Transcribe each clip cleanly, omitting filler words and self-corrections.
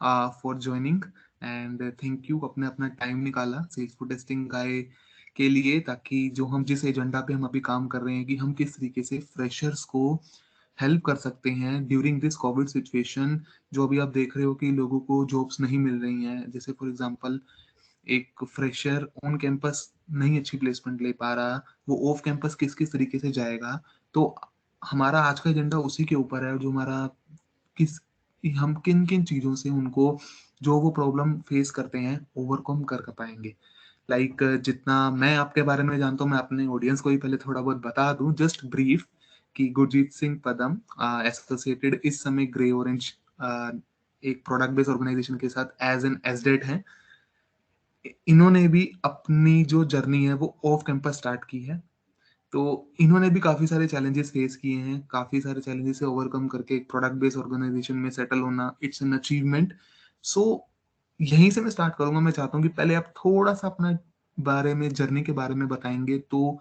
For joining and thank you अपने अपना time निकाला सेल्सफुल टेस्टिंग गाय के लिए, ताकि जो हम जिस एजेंडा पे हम अभी काम कर रहे हैं कि हम किस तरीके से फ्रेशर्स को हेल्प कर सकते हैं ड्यूरिंग दिस कोविड सिचुएशन। जो अभी आप देख रहे हो कि लोगों को जॉब्स नहीं मिल रही हैं, जैसे फॉर एग्जांपल एक फ्रेशर ऑन कैंपस नहीं अच्छी प्लेसमेंट ले पा रहा, वो ऑफ कैंपस किस किस तरीके से जाएगा। तो हमारा आज का एजेंडा उसी के ऊपर है, जो हमारा किस हम किन किन चीज़ों से उनको जो वो प्रॉब्लम फेस करते हैं ओवरकम कर पाएंगे। लाइक जितना मैं आपके बारे में जानता हूँ, मैं अपने ऑडियंस को ही पहले थोड़ा बहुत बता दूं, जस्ट ब्रीफ, कि गुरजीत सिंह पदम एसोसिएटेड इस समय ग्रे ऑरेंज एक प्रोडक्ट बेस्ड ऑर्गेनाइजेशन के साथ एज एन एसडेट है। इन्होंने भी अपनी जो जर्नी है वो ऑफ कैंपस स्टार्ट की है। तो इन्होंने भी काफी सारे चैलेंजेस फेस किए हैं, काफी सारे चैलेंजेस से ओवरकम करके एक प्रोडक्ट बेस्ड ऑर्गेनाइजेशन में सेटल होना, इट्स एन अचीवमेंट। सो यहीं से मैं स्टार्ट करूंगा। मैं चाहता हूँ कि पहले आप थोड़ा सा अपना बारे में, जर्नी के बारे में बताएंगे तो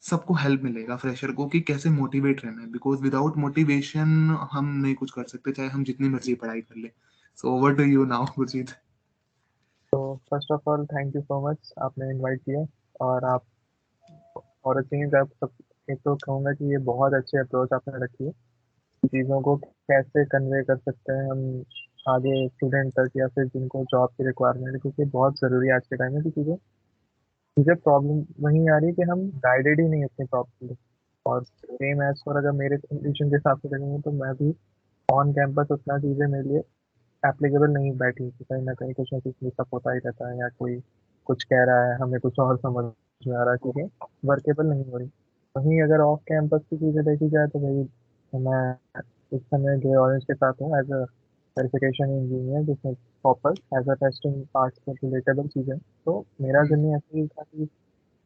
सबको हेल्प मिलेगा फ्रेशर को कि कैसे मोटिवेट रहना है, बिकॉज विदाउट मोटिवेशन हम नहीं कुछ कर सकते, चाहे हम जितनी मर्जी पढ़ाई कर ले। So over to you now Gurjeet. तो first of all thank you so much, आपने इनवाइट किया। और आप और चीज आप सब, एक तो कहूँगा कि ये बहुत अच्छी अप्रोच आपने रखी है। चीज़ों को कैसे कन्वे कर सकते हैं हम आगे स्टूडेंट तक या फिर जिनको जॉब की रिक्वायरमेंट है, क्योंकि बहुत ज़रूरी है आज के टाइम में। कि चीज़ें मुझे प्रॉब्लम वहीं आ रही है कि हम गाइडेड ही नहीं अपनी प्रॉब्लम। और सेम एज फॉर अगर मेरे कंडीशन के हिसाब से देखेंगे तो मैं भी ऑन कैंपस उतना चीज़ें मेरे लिए एप्लीकेबल नहीं बैठी, कि कहीं ना कहीं कुछ ना कुछ मिसअप होता ही रहता है, या कोई कुछ कह रहा है हमें कुछ और समझ में आ रहा है, चीज़ें वर्केबल नहीं हो रही। वहीं अगर ऑफ कैंपस की चीज़ें देखी जाए तो भाई मैं इस समय जो ऑरेंज के साथ हूँ एज अ वेरिफिकेशन इंजीनियर, जिसमें proper as a testing part से रिलेटेबल चीज़ें। तो मेरा जर्नी ऐसे ही था कि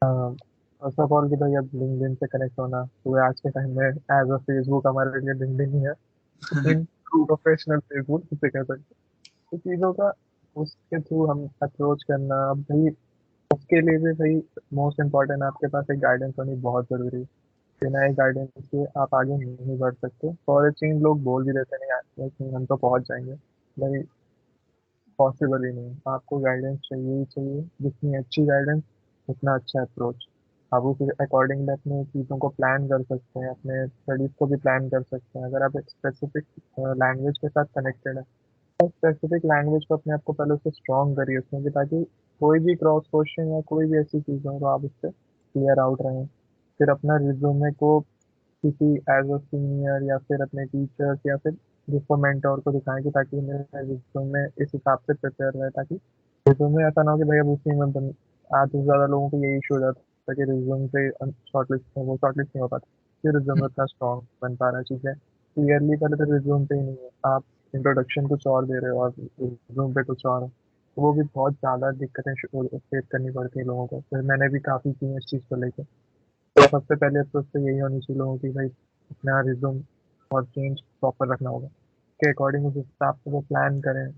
फर्स्ट ऑफ ऑल कि भाई अब लिंक्डइन से कनेक्ट होना, तो आज के टाइम में एज अ फेसबुक हमारे लिए लिंक्डइन ही है। इन प्रोफेशनल फेसबुक जिसे कह सकते हैं। तो चीज़ों का उसके थ्रू हम अप्रोच करना, अब भाई उसके लिए भी भाई मोस्ट इम्पोर्टेंट आपके पास एक गाइडेंस होनी बहुत ज़रूरी है। बिना एक गाइडेंस के आप आगे नहीं बढ़ सकते। फॉर ए चेंज लोग बोल भी देते नहीं, नहीं हम तो पहुंच जाएंगे, भाई पॉसिबल ही नहीं। आपको गाइडेंस चाहिए ही चाहिए, जितनी अच्छी गाइडेंस उतना अच्छा अप्रोच। आप उस अकॉर्डिंगली अपने चीज़ों को प्लान कर सकते हैं, अपने स्टडीज को भी प्लान कर सकते हैं। अगर आप एक स्पेसिफिक लैंग्वेज के साथ कनेक्टेड है तो स्पेसिफिक लैंग्वेज को अपने आप को पहले उससे स्ट्रॉन्ग करिए उसमें भी, ताकि कोई भी क्रॉस क्वेश्चन या कोई भी ऐसी चीज़ हो तो आप उससे क्लियर आउट रहें। फिर अपना रिज्यूमे को किसी एज अ सीनियर या फिर अपने टीचर्स या फिर जिसको मेंटोर को दिखाएं, कि ताकि मेरा रिज्यूमे इस हिसाब से प्रिपेयर रहे, ताकि रिज्यूमे ऐसा ना हो कि भाई अब उसी में आज तो ज़्यादा लोगों को यही इशू हो जाता है कि रिज्यूम से शॉर्टलिस्ट वो शॉर्टलिस्ट नहीं हो पाता, फिर रिज्यूमे उतना स्ट्रॉन्ग बन पा रहा है। चीज़ें क्लियरली पहले तो रिज्यूम पे ही नहीं है, आप इंट्रोडक्शन कुछ और दे रहे हो और रिज्यूम पे कुछ और है, तो वो भी बहुत ज़्यादा दिक्कतें फेस करनी पड़ती है लोगों को। फिर मैंने भी काफ़ी की इस चीज़ को लेकर। तो सबसे पहले अप्रोच तो यही होनी चाहिए लोगों की, भाई अपना रिज्यूम और चेंज प्रॉपर रखना होगा के अकॉर्डिंग, उस हिसाब से वो प्लान करें।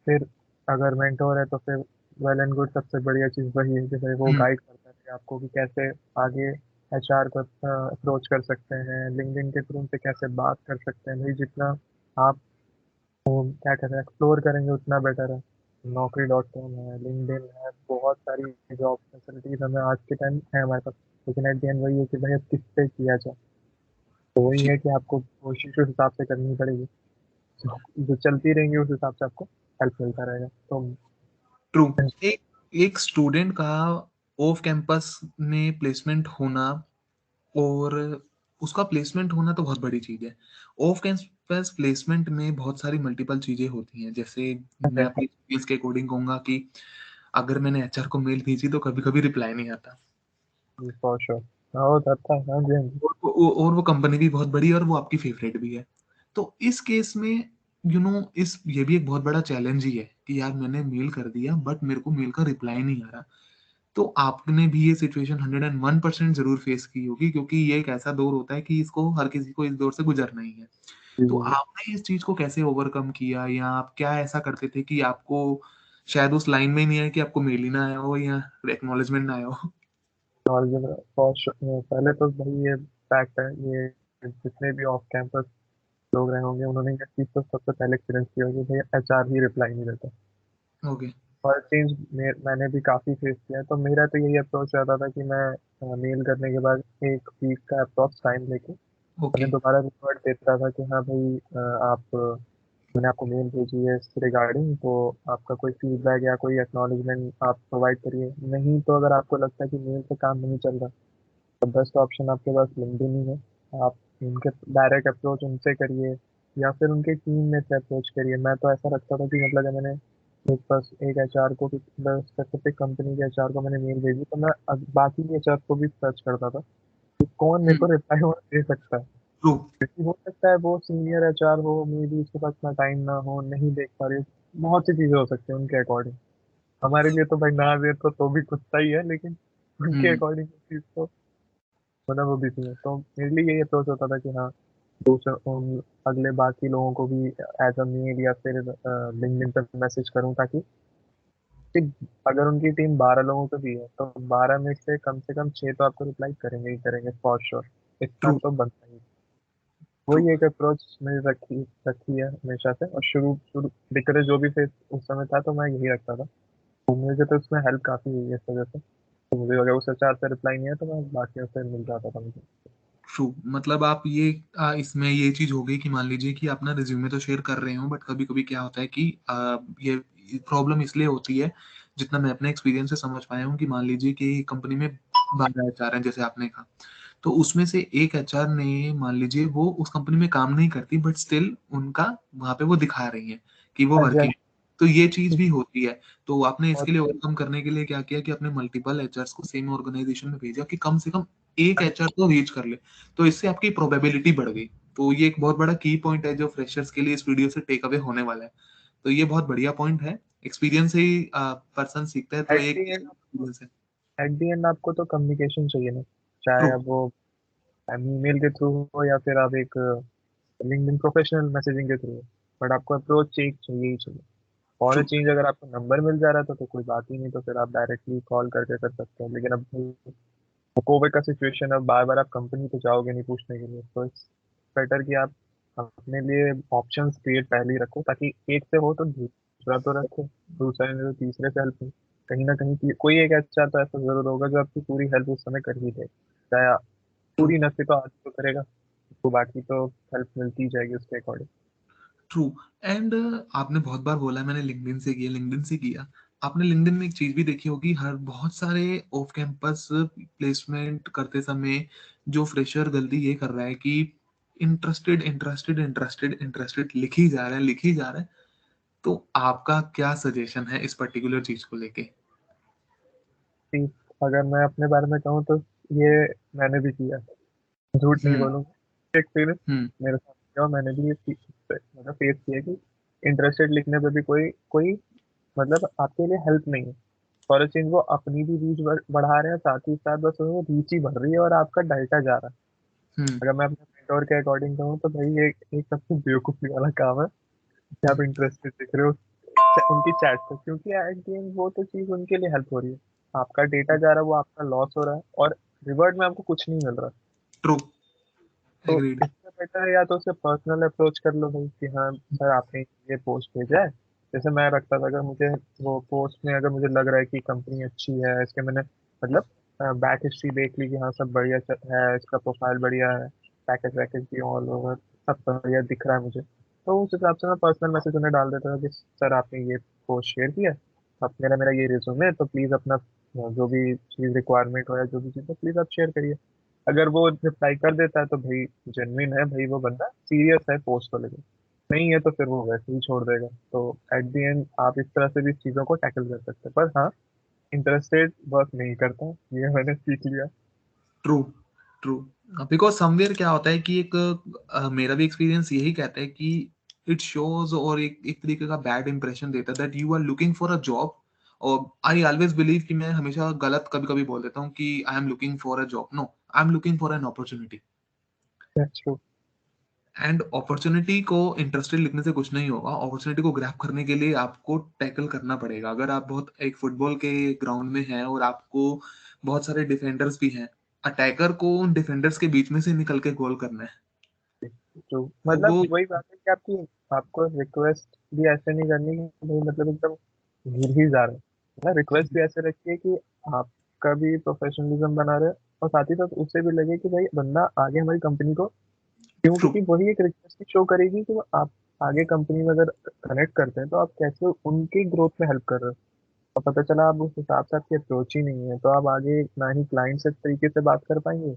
फिर अगर मेंटोर है तो फिर वेल एंड गुड, सबसे बढ़िया चीज़ वही है कि भाई वो गाइड करता है आपको कि कैसे आगे एचआर को अप्रोच कर सकते हैं, लिंक्डइन के थ्रू से कैसे बात कर सकते हैं। भाई जितना आप क्या कहते हैं एक्सप्लोर करेंगे उतना बेटर है। Naukri.com है, लिंक्डइन है, बहुत सारी जॉब फैसिलिटीज हमें आज के टाइम है हमारे पास। लेकिन एट द एंड वही है कि भाई अब किस पे किया जाए। तो वही जी, है कि आपको कोशिश उस हिसाब से करनी पड़ेगी, जो चलती रहेंगी उस हिसाब से आपको हेल्प मिलता रहेगा। तो ट्रू। एक एक स्टूडेंट का ऑफ कैंपस में प्लेसमेंट होना, और उसका प्लेसमेंट होना तो बहुत बड़ी चीज है। ऑफ कैंपस प्लेसमेंट में बहुत सारी मल्टीपल चीजें होती हैं, जैसे मैं अपनी एक्सपीरियंस के अकॉर्डिंग कहूंगा कि अगर मैंने एचआर को मेल भेजी तो कभी कभी रिप्लाई नहीं आता। फॉर श्योर हाँ हो जाता है, हाँ जी हाँ जी। और वो कंपनी भी बहुत बड़ी है और वो आपकी फेवरेट भी है। तो इस केस में इस ये भी एक बहुत बड़ा चैलेंज ही है कि यार मैंने मेल कर दिया बट मेरे को मेल का रिप्लाई नहीं आ रहा। तो आपने भी ये सिचुएशन 101% जरूर फेस की होगी, क्योंकि ये एक ऐसा दौर होता है कि इसको हर किसी को इस दौर से गुजरना ही है। जी तो जी जी। आपने इस चीज को कैसे ओवरकम किया, या आप क्या ऐसा करते थे कि आपको शायद उस लाइन में ही नहीं आया कि आपको मेल ही ना आया हो या एक्नॉलेजमेंट ना आया हो। और फॉर पहले तो भाई ये फैक्ट है, ये जितने भी ऑफ कैंपस लोग रहे होंगे, उन्होंने ये चीज़ तो सबसे पहले एक्सपीरियंस किया होगा कि भैया एचआर ही रिप्लाई नहीं देता। ओके। और चेंज मैंने भी काफ़ी फेस किया है, तो मेरा तो यही अप्रोच रहता था कि मैं मेल करने के बाद 1 वीक का अप्रॉक्स टाइम लेके ओके। उन्हें दोबारा रिवर्ट देता था कि हाँ भाई, आप मैंने आपको मेल भेजी है इस रिगार्डिंग, तो आपका कोई फीडबैक या कोई एक्नॉलेजमेंट आप प्रोवाइड करिए। नहीं तो अगर आपको लगता है कि मेल से काम नहीं चल रहा, तो बेस्ट ऑप्शन आपके पास लिंक्डइन ही है। आप उनके डायरेक्ट अप्रोच उनसे करिए, या फिर उनके टीम में से अप्रोच करिए। मैं तो ऐसा रखता था कि मतलब जब मैंने एक एचआर को, स्पेसिफिक कंपनी के एचआर को मैंने मेल भेजी, तो मैं बाकी एचआर को भी सर्च करता था कि कौन मेरे को रिप्लाई दे सकता है। ट्रू। क्योंकि हो सकता है वो सीनियर एचआर हो, मे बी उसके पास इतना टाइम ना हो, नहीं देख पा रही हो, बहुत सी चीजें हो सकती है उनके अकॉर्डिंग। हमारे लिए तो भाई ना दे तो भी कुछ सही है, लेकिन उनके हम्म। अकॉर्डिंग चीज तो मतलब वो बिजी है। तो मेरे लिए यही अप्रोच होता था कि हाँ, दूसरे उन अगले बाकी लोगों को भी एज अ मेल या फिर लिंक्डइन पर मैसेज करूँ, ताकि कि अगर उनकी टीम 12 लोगों की भी है, तो 12 में से कम 6 तो आपको रिप्लाई करेंगे ही करेंगे फॉर श्योर। इतना ट्रू। तो बनता ही है। ट्रू। वही एक अप्रोच मैंने रखी रखी है हमेशा से, और शुरू शुरू दिक्कतें जो भी फेस उस समय था, तो मैं यही रखता था। तो मुझे तो उसमें हेल्प काफी हुई है इस वजह से। तो मुझे अगर उस एचआर से रिप्लाई नहीं है, तो मैं बाकियों से मिल जाता था मुझे। ट्रू। मतलब आप ये इसमें ये चीज हो गई कि मान लीजिए कि आप ना रिज्यूमे तो शेयर कर रहे हो, बट कभी कभी क्या होता है कि ये प्रॉब्लम इसलिए होती है, जितना मैं अपने एक्सपीरियंस से समझ पाया हूँ, कि मान लीजिए कि कंपनी में 12 HR हैं जैसे आपने कहा, तो उसमें से एक HR ने, मान लीजिए वो उस कंपनी में काम नहीं करती, बट स्टिल उनका वहां पे वो दिखा रही है कि वो हाँ जी, हाँ वर्किंग। तो ये चीज जी। भी होती है। तो आपने इसके बहुत लिए ओवरकम करने के लिए क्या किया कि आपने मल्टीपल एचआर को सेम ऑर्गेनाइजेशन में भेजा कि कम से कम एक एचआर तो रीच कर ले। तो इससे आपकी प्रोबेबिलिटी बढ़ गई। तो ये एक बहुत बड़ा की पॉइंट है जो फ्रेशर्स के लिए इस वीडियो से टेक अवे होने वाला है। तो ये बहुत बढ़िया पॉइंट है। एक्सपीरियंस से ही पर्सन सीखता है, तो एट एक दी एंड एक्सपीरियंस है। एट दी एंड आपको तो कम्युनिकेशन चाहिए ना, चाहे ट्रू। अब वो ईमेल के थ्रू हो या फिर आप एक लिंक्डइन प्रोफेशनल मैसेजिंग के थ्रू हो, बट आपको अप्रोच एक चाहिए ही चाहिए। और ट्रू। चेंज अगर आपको नंबर मिल जा रहा था तो कोई बात ही नहीं, तो फिर आप डायरेक्टली कॉल करके कर सकते हो। लेकिन अब कोविड का सिचुएशन, अब बार बार आप कंपनी तो जाओगे नहीं पूछने के लिए, तो इट्स बेटर कि आप अपने लिए ऑप्शंस क्रिएट पहले ही रखो, ताकि एक से हो तो दूसरा तो रखो, दूसरा नहीं तो तीसरे से हेल्प हो। कहीं ना कहीं कोई एक अच्छा तो ऐसा जरूर होगा जो आपकी पूरी हेल्प उस समय कर ही दे, चाहे ट्रू। पूरी नफे तो आज तो करेगा, तो बाकी तो हेल्प मिलती ही जाएगी उसके अकॉर्डिंग। ट्रू। एंड आपने बहुत बार बोला है मैंने लिंक्डइन से किया, लिंक्डइन से किया। आपने लिंक्डइन में एक चीज भी देखी होगी, हर बहुत सारे ऑफ कैंपस प्लेसमेंट करते समय जो फ्रेशर गलती ये कर रहा है कि इंटरेस्टेड इंटरेस्टेड इंटरेस्टेड इंटरेस्टेड लिख ही जा रहा है, लिख ही जा रहा है। तो आपका क्या सजेशन है इस पर्टिकुलर चीज को लेके? कि अगर मैं अपने बारे में कहूँ तो ये मैंने भी किया, झूठ नहीं हम्म। बोलूंगा, एक्सपीरियंस हम्म। मेरे साथ किया, और मैंने भी ये मतलब फेस किया कि इंटरेस्टेड लिखने पे भी कोई कोई मतलब आपके लिए हेल्प नहीं है। फॉर अ चेंज वो अपनी भी रीच बढ़ा रहे हैं, साथ ही साथ बस वो रीच ही बढ़ रही है और आपका डाटा जा रहा है। हम्म। अगर मैं अपने मेंटोर के अकॉर्डिंग कहूँ तो भाई ये एक सबसे बेवकूफ़ी वाला काम है कि आप हम्म। इंटरेस्टेड दिख रहे हो उनकी चैट पे, क्योंकि एट द एंड वो तो चीज़ उनके लिए हेल्प हो रही है। आपका डेटा जा रहा है, वो आपका लॉस हो रहा है, और रिवर्ट में आपको कुछ नहीं मिल रहा। ट्रू। तो एग्रीड। इससे बेटर है या तो उसे पर्सनल अप्रोच कर लो भाई कि हाँ सर, आपने ये पोस्ट भेजा है। जैसे मैं रखता था, अगर मुझे वो पोस्ट में अगर मुझे लग रहा है कि कंपनी अच्छी है, इसके मैंने मतलब बैक हिस्ट्री देख ली कि हाँ सब बढ़िया है, इसका प्रोफाइल बढ़िया है, पैकेज वैकेज भी ऑल ओवर सब बढ़िया दिख रहा है मुझे, तो उस हिसाब से मैं पर्सनल मैसेज उन्हें डाल देता था कि सर आपने ये पोस्ट शेयर किया, अब मेरा मेरा ये रिज्यूमे है, तो प्लीज़ अपना जो भी चीज़ रिक्वायरमेंट हो या जो भी चीज़ है प्लीज़ आप शेयर करिए। अगर वो रिप्लाई कर देता है तो भाई जेन्युइन है, भाई वो बंदा सीरियस है पोस्ट को लेकर। नहीं है तो फिर वो वैसे ही छोड़ देगा। तो एट द एंड आप इस तरह से भी चीज़ों को टैकल कर सकते हैं, पर हाँ, इंटरेस्टेड वर्क नहीं करता, ये मैंने सीख लिया। ट्रू। ट्रू। बिकॉज समवेयर क्या होता है कि एक मेरा भी एक्सपीरियंस यही कहता है कि इट शोज, और एक एक तरीके का बैड इंप्रेशन देता है that you are looking for a job. और आई ऑलवेज बिलीव कि मैं हमेशा गलत कभी कभी बोल देता हूँ कि I am looking for a job. No, I am looking for an opportunity. That's true. And opportunity को इंटरेस्टेड लिखने से कुछ नहीं होगा। अपॉर्चुनिटी को ग्रैब करने के लिए आपको टैकल करना पड़ेगा। अगर आप बहुत एक फुटबॉल के ग्राउंड में हैं और आपको बहुत सारे डिफेंडर्स भी हैं, अटैकर को उन डिफेंडर्स के बीच में से निकल के गोल करना है। जो मतलब वो वही बात है कि आपकी आपको रिक्वेस्ट भी ऐसे नहीं करनी कि भाई मतलब एकदम गिर ही जा रहा है ना, रिक्वेस्ट भी ऐसे रखिए कि आपका भी प्रोफेशनलिज्म बना रहे और साथ ही साथ उससे भी लगे कि भाई बंदा आगे हमारी कंपनी को क्यों, ट्रू। क्योंकि वही एक रिक्वेस्ट शो करेगी कि वो आप आगे कंपनी में अगर कनेक्ट करते हैं तो आप कैसे उनकी ग्रोथ में हेल्प कर रहे हो। और पता चला आप उस हिसाब से आपकी अप्रोच ही नहीं है तो आप आगे ना ही क्लाइंट से तरीके से बात कर पाएंगे,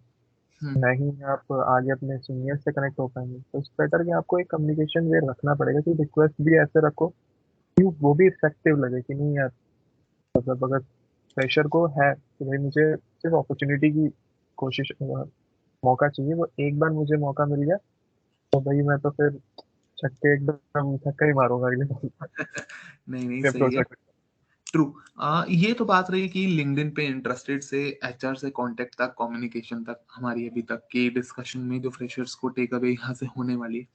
हम्म। ना ही आप आगे अपने सीनियर से कनेक्ट हो पाएंगे। तो इस बेटर कि आपको एक कम्युनिकेशन वे रखना पड़ेगा कि रिक्वेस्ट भी ऐसे रखो कि वो भी इफेक्टिव लगे कि नहीं यार, मतलब अगर फ्रेशर को है कि भाई मुझे सिर्फ अपॉर्चुनिटी की कोशिश मौका चाहिए, वो एक बार मुझे मौका मिल गया तो भाई मैं तो फिर छक्के एकदम छक्का ही मारूंगा अगले बॉल नहीं नहीं, पे सही अप्रोच है। रख। ट्रू। ये तो बात रही कि लिंक्डइन पे इंटरेस्टेड से एचआर से कांटेक्ट तक, कम्युनिकेशन तक, हमारी अभी तक की डिस्कशन में जो फ्रेशर्स को टेक अवे यहाँ से होने वाली है।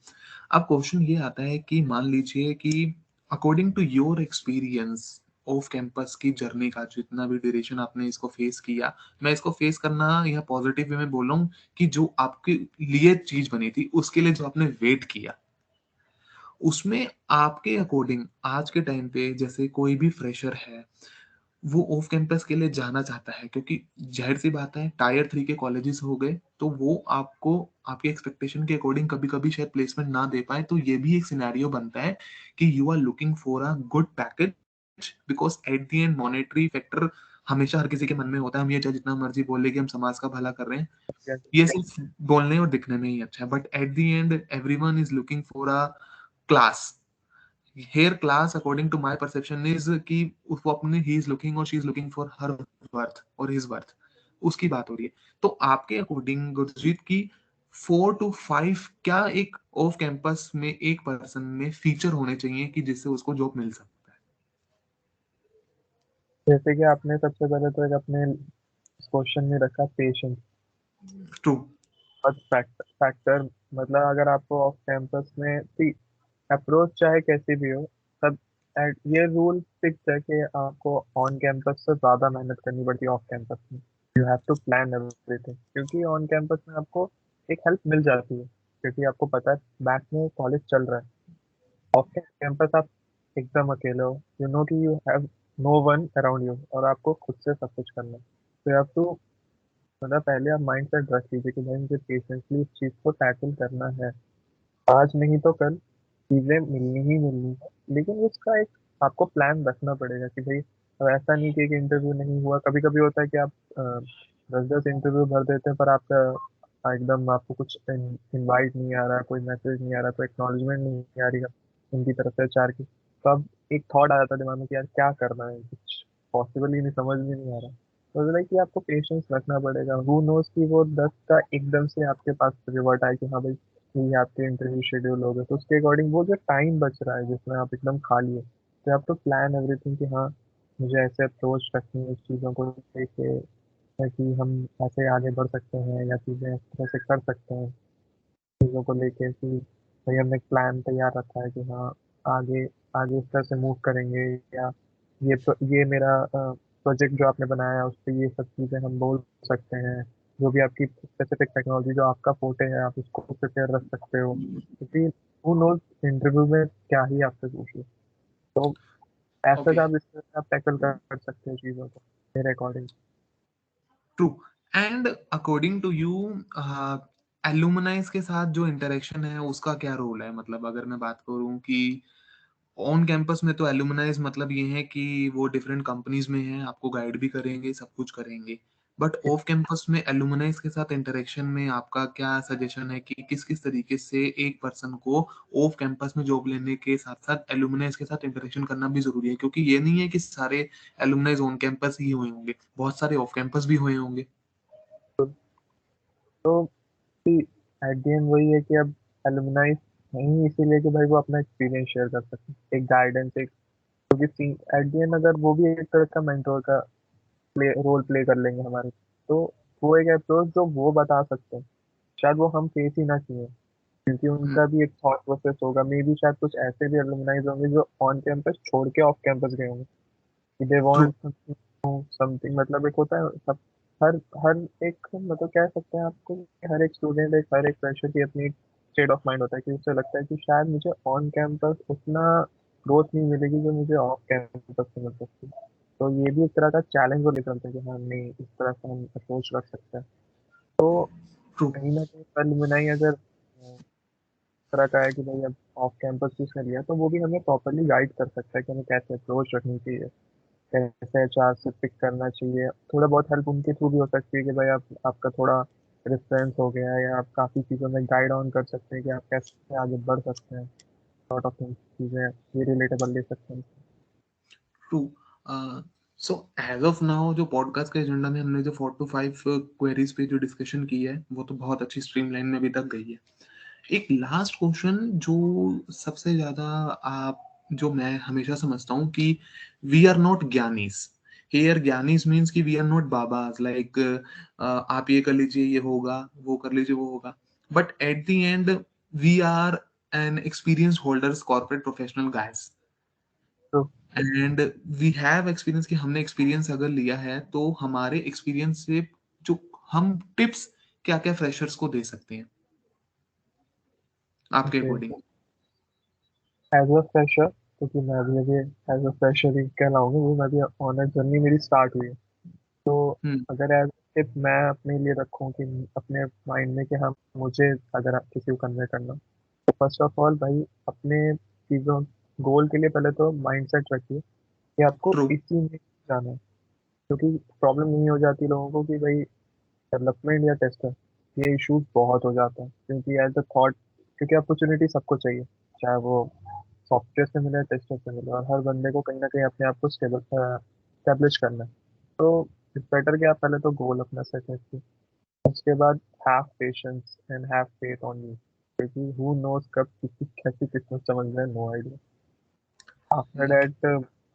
अब क्वेश्चन ये आता है कि मान लीजिए कि according to your experience of campus की जर्नी का जितना भी ड्यूरेशन आपने इसको फेस किया, मैं इसको फेस करना या पॉजिटिव वे में बोल रहा हूँ कि जो आपके लिए चीज बनी थी उसके लिए जो आपने वेट किया, उसमें आपके अकॉर्डिंग आज के टाइम पे जैसे कोई भी फ्रेशर है, वो ऑफ कैंपस के लिए जाना चाहता है, क्योंकि जाहिर सी बात है टायर 3 के कॉलेजेस हो गए तो वो आपको आपके एक्सपेक्टेशन के अकॉर्डिंग कभी कभी शायद प्लेसमेंट ना दे पाए, तो ये भी एक सिनेरियो बनता है कि you are looking for a good package, because at the end monetary factor हमेशा हर किसी के मन में होता है। हम ये चाहे जितना मर्जी बोल ले कि हम समाज का भला कर रहे हैं, ये सिर्फ बोलने और दिखने में ही अच्छा है, but at the end everyone is looking for a class. Here class according to my perception is कि वो अपने ही इज लुकिंग और she is looking for her worth और हिज वर्थ, उसकी बात हो रही है। तो आपके अकॉर्डिंग गुरजीत की 4 to 5 क्या एक ऑफ कैंपस में एक पर्सन में फीचर होने चाहिए कि जिससे उसको जॉब मिल सकता जैसे कि आपने सबसे पहले तो एक अपने क्वेश्चन में रखा पेशेंस है? ट्रू। और फैक्टर मतलब अगर आपको ऑफ कैंपस में सी अप्रोच चाहे कैसी भी हो, सब ये रूल फिक्स है कि आपको ऑन कैंपस से ज़्यादा मेहनत करनी पड़ती है ऑफ कैंपस में। You have to plan everything, क्योंकि ऑन कैंपस में आपको एक हेल्प मिल जाती है क्योंकि आपको पता है बैक में कॉलेज चल रहा है। ऑफ कैंपस आप एकदम अकेले हो, यू नो कि you have no one around you और आपको खुद से सब कुछ करना है। तो यू हैव टू मतलब पहले आप माइंड सेट रख लीजिए कि भाई मुझे पेशेंसली इस चीज़ को टैकल करना है, आज नहीं तो कल चीजें मिलनी ही मिलनी है। लेकिन उसका एक आपको प्लान रखना पड़ेगा कि भाई अब ऐसा नहीं कि एक इंटरव्यू नहीं हुआ, कभी कभी होता है कि आप 10-10 इंटरव्यू भर देते हैं पर आपका एकदम आपको कुछ इनवाइट नहीं आ रहा, कोई मैसेज नहीं आ रहा, कोई एक्नॉलेजमेंट नहीं आ रही है उनकी तरफ से एचआर की। तो अब एक थॉट आ जाता है दिमाग में कि यार क्या करना है, कुछ पॉसिबल ही नहीं, समझ में नहीं आ रहा। तो लाइक कि आपको पेशेंस रखना पड़ेगा। हु नोस कि वो 10 का एकदम से आपके पास रिवर्ट आए कि हाँ भाई ये आपके इंटरव्यू शेड्यूल हो गए, तो उसके अकॉर्डिंग वो जो टाइम बच रहा है जिसमें आप एकदम खाली है तो आप तो प्लान एवरीथिंग कि हाँ मुझे ऐसे अप्रोच रखनी है इस चीज़ों को लेके, ताकि हम ऐसे आगे बढ़ सकते हैं या चीज़ें इस तरह से कर सकते हैं चीज़ों को लेके कि भाई हमने एक प्लान तैयार रखा है कि हाँ आगे आगे इस तरह से मूव करेंगे, या ये मेरा प्रोजेक्ट जो आपने बनाया है उस पर ये सब चीज़ें हम बोल सकते हैं। जो भी आपकी स्पेसिफिक टेक्नोलॉजी जो आपका फोटे है आप उसको प्रिपेयर रख सकते हो, क्योंकि वो लोग इंटरव्यू में क्या ही आपसे पूछ लो। तो ऐसा ओके। आप इस तरह से आप टैकल कर सकते हो चीज़ों को मेरे according. True. And according to you alumnis के साथ जो इंटरेक्शन है उसका क्या रोल है? मतलब अगर मैं बात करूं कि ऑन कैंपस में तो एलुमनाइज मतलब ये है कि वो डिफरेंट कंपनीज में हैं, आपको गाइड भी करेंगे, सब कुछ करेंगे, बट ऑफ कैंपस में एलुमनाइज के साथ इंटरेक्शन में आपका क्या सजेशन है कि किस किस तरीके से एक पर्सन को ऑफ कैंपस में जॉब लेने के साथ साथ एलुमनाइज के साथ इंटरेक्शन करना भी जरूरी है, क्योंकि ये नहीं है कि सारे एलुमनाइज ऑन कैंपस ही हुए होंगे, बहुत सारे ऑफ कैंपस भी हुए होंगे। तो एट द एंड वही है कि अब एलुमनाई नहीं इसीलिए कि भाई वो अपना एक्सपीरियंस शेयर कर सके, एक गाइडेंस, एक क्योंकि एट द एंड अगर वो भी एक तरह का मेंटोर का रोल प्ले कर लेंगे हमारे, तो वो एक अप्रोच जो वो बता सकते हैं शायद वो हम फेस ही ना किए, क्योंकि हम्म। उनका भी एक थॉट प्रोसेस होगा। मे बी शायद कुछ ऐसे भी एलुमनाइज होंगे जो ऑन कैंपस छोड़ के ऑफ कैंपस गए होंगे कि दे ट्रू। वांट समथिंग, मतलब एक होता है सब हर हर एक मतलब कह सकते हैं आपको कि हर एक स्टूडेंट एक हर एक फ्रेशर की अपनी स्टेट ऑफ माइंड होता है कि उससे लगता है कि शायद मुझे ऑन कैंपस उतना ग्रोथ नहीं मिलेगी जो मुझे ऑफ कैंपस से मिल सकती है। तो ये भी एक तरह का चैलेंज वो लेकर आते हैं कि हाँ नहीं, इस तरह से हम अप्रोच रख सकते हैं। तो ट्रू। कहीं ना कहीं अलुमनाई अगर तरह का है कि भाई अब ऑफ कैंपस किसने लिया, तो वो भी हमें प्रॉपरली गाइड कर सकता है कि हमें कैसे अप्रोच रखनी चाहिए, कैसे एचआर से पिक करना चाहिए। थोड़ा बहुत हेल्प उनके थ्रू भी हो सकती है कि भाई आप आपका थोड़ा रेफरेंस हो गया है, या आप काफ़ी चीज़ों में गाइड ऑन कर सकते हैं कि आप कैसे आगे बढ़ सकते हैं। सॉर्ट ऑफ थिंग्स, चीज़ें ये रिलेटेबल ले सकते हैं। True. So as of now जो पॉडकास्ट के एजेंडा में हमने जो 4 to 5 क्वेरीज पे जो डिस्कशन की है वो तो बहुत अच्छी स्ट्रीमलाइन में अभी तक गई है। एक लास्ट क्वेश्चन जो सबसे ज्यादा आप जो मैं हमेशा समझता हूँ कि we are not gyanis. Here gyanis means कि we are not babas like आप ये कर लीजिए ये होगा, वो कर लीजिए वो होगा। But at the end we are an experience holders corporate professional guys तो एंड वी हैव एक्सपीरियंस कि हमने एक्सपीरियंस अगर लिया है तो हमारे एक्सपीरियंस से जो हम टिप्स क्या क्या फ्रेशर्स को दे सकते हैं आपके okay, according. As a fresher, क्योंकि मैं अभी अभी एज अ फ्रेशर ही कहलाऊंगा, वो मैं भी ऑन अ जर्नी मेरी स्टार्ट हुई है। तो हम्म। अगर एज टिप मैं अपने लिए रखूं कि अपने माइंड में कि हाँ मुझे अगर किसी को कन्वे करना, तो फर्स्ट ऑफ ऑल भाई अपने चीज़ों गोल के लिए पहले तो माइंड सेट रखिए कि आपको ट्रू। इसी में जाना है। क्योंकि प्रॉब्लम नहीं हो जाती लोगों को कि भाई डेवलपमेंट या टेस्टर, ये इश्यूज बहुत हो जाते हैं क्योंकि एज अ थॉट, क्योंकि अपॉर्चुनिटी सबको चाहिए, चाहे वो सॉफ्टवेयर से मिले टेस्टर से मिले, और हर बंदे को कहीं ना कहीं अपने आप को स्टेब्लिश करना है। तो इट्स बेटर कि आप पहले तो गोल अपना सेट रखिए। उसके बाद have patience and have faith on you, क्योंकि हु नोज कब किसी कैसी किस्मत समझ में, नो आइडिया। आफ्टर दैट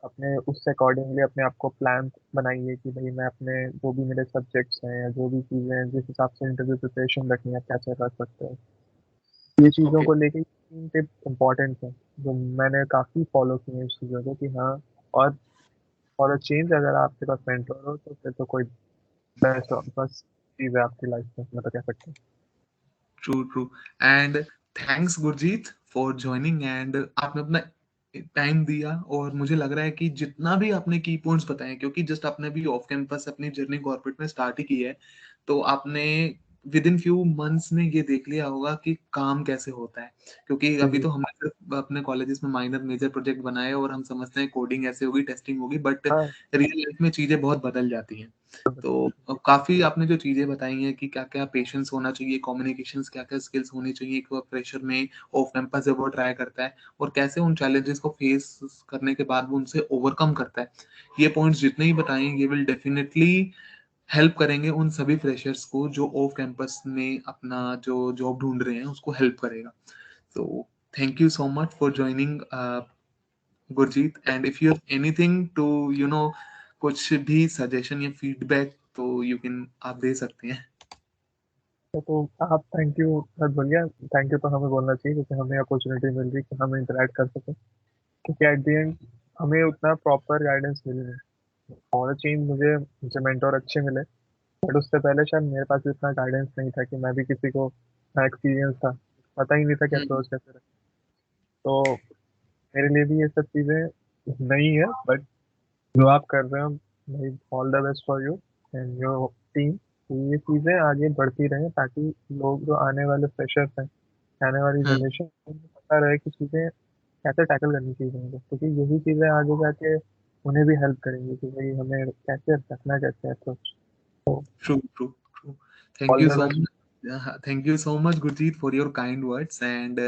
अपने उससे अकॉर्डिंगली अपने आप को प्लान बनाइए कि भाई मैं अपने जो भी मेरे सब्जेक्ट्स हैं या जो भी चीज़ें हैं जिस हिसाब से इंटरव्यू प्रिपरेशन रखनी है, कैसे कर सकते हैं। ये चीज़ों ओके। को लेके 3 टिप्स इंपॉर्टेंट है जो मैंने काफ़ी फॉलो किए हैं इस चीज़ों को कि हाँ। और फॉर अ चेंज अगर आपके पास मेंटोर हो तो फिर तो कोई बेस्ट बस चीज़ है आपकी लाइफ में, मैं तो कह सकता हूँ। True true. And thanks Gurjeet for joining and आपने अपना टाइम दिया और मुझे लग रहा है कि जितना भी आपने की पॉइंट्स बताए क्योंकि जस्ट आपने भी ऑफ कैंपस अपनी जर्नी कॉर्पोरेट में स्टार्ट ही की है तो आपने विद इन फ्यू मंथ्स में ये देख लिया होगा कि काम कैसे होता है क्योंकि जी अभी जी। तो हमने सिर्फ अपने कॉलेजेस में माइनर मेजर प्रोजेक्ट बनाए और हम समझते हैं कोडिंग ऐसे होगी टेस्टिंग होगी बट हाँ, रियल लाइफ में चीजें बहुत बदल जाती हैं। तो काफ़ी आपने जो चीज़ें बताई हैं कि क्या-क्या पेशेंस होना चाहिए, कम्युनिकेशंस क्या-क्या स्किल्स होनी चाहिए एक फ्रेशर में ऑफ कैंपस जब वो ट्राई करता है और कैसे उन चैलेंजेस को फेस करने के बाद वो उनसे ओवरकम करता है। ये पॉइंट्स जितने ही बताए ये विल डेफिनिटली हेल्प करेंगे उन सभी फ्रेशर्स को जो ऑफ कैंपस में अपना जो जॉब ढूँढ रहे हैं उसको हेल्प करेगा। So thank you so much for joining Gurjeet and if you have anything to कुछ भी सजेशन या फीडबैक तो यू कैन आप दे सकते हैं। तो आप थैंक यू मत बोलिए। थैंक यू तो हमें बोलना चाहिए क्योंकि हमें अपॉर्चुनिटी मिल रही है कि हम इंटरेक्ट कर सकें, क्योंकि एट द एंड हमें उतना प्रॉपर गाइडेंस मिली नहीं। और चीज मुझे मुझे मेंटोर अच्छे मिले, बट उससे पहले शायद मेरे पास भी इतना गाइडेंस नहीं था कि मैं भी किसी को, एक्सपीरियंस था, पता ही नहीं था कि हुँ, अप्रोच कैसे रखें। तो मेरे लिए भी ये सब चीज़ें नहीं है, बट जो आप कर रहे हो भाई, all the best for you and your team. ये चीज़ें आगे बढ़ती रहें ताकि लोग जो आने वाले फ्रेशर्स हैं, आने वाली हुँ, जनरेशन को पता रहे कि चीज़ें कैसे टैकल करनी चाहिए उनको, क्योंकि यही चीज़ें आगे जाके उन्हें भी हेल्प करेंगी कि भाई हमें कैसे रखना, कैसे अप्रोच। तो true, true, true. Thank all you the so best. Much thank you so much Gurjeet for your kind words and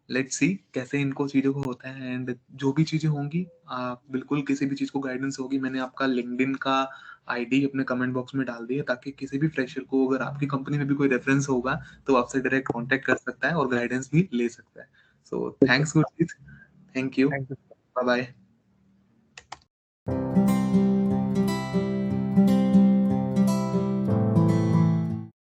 let's see कैसे इनको चीज़ों को होता है एंड जो भी चीज़ें होंगी आप बिल्कुल किसी भी चीज़ को गाइडेंस होगी मैंने आपका लिंक्डइन का आईडी अपने कमेंट बॉक्स में डाल दिया ताकि किसी भी फ्रेशर को अगर आपकी कंपनी में भी कोई रेफरेंस होगा तो आपसे डायरेक्ट कांटेक्ट कर सकता है और गाइडेंस भी ले सकता है। सो बिल्कुल। Thanks Gurjeet. Thank you. Thank you. Bye bye.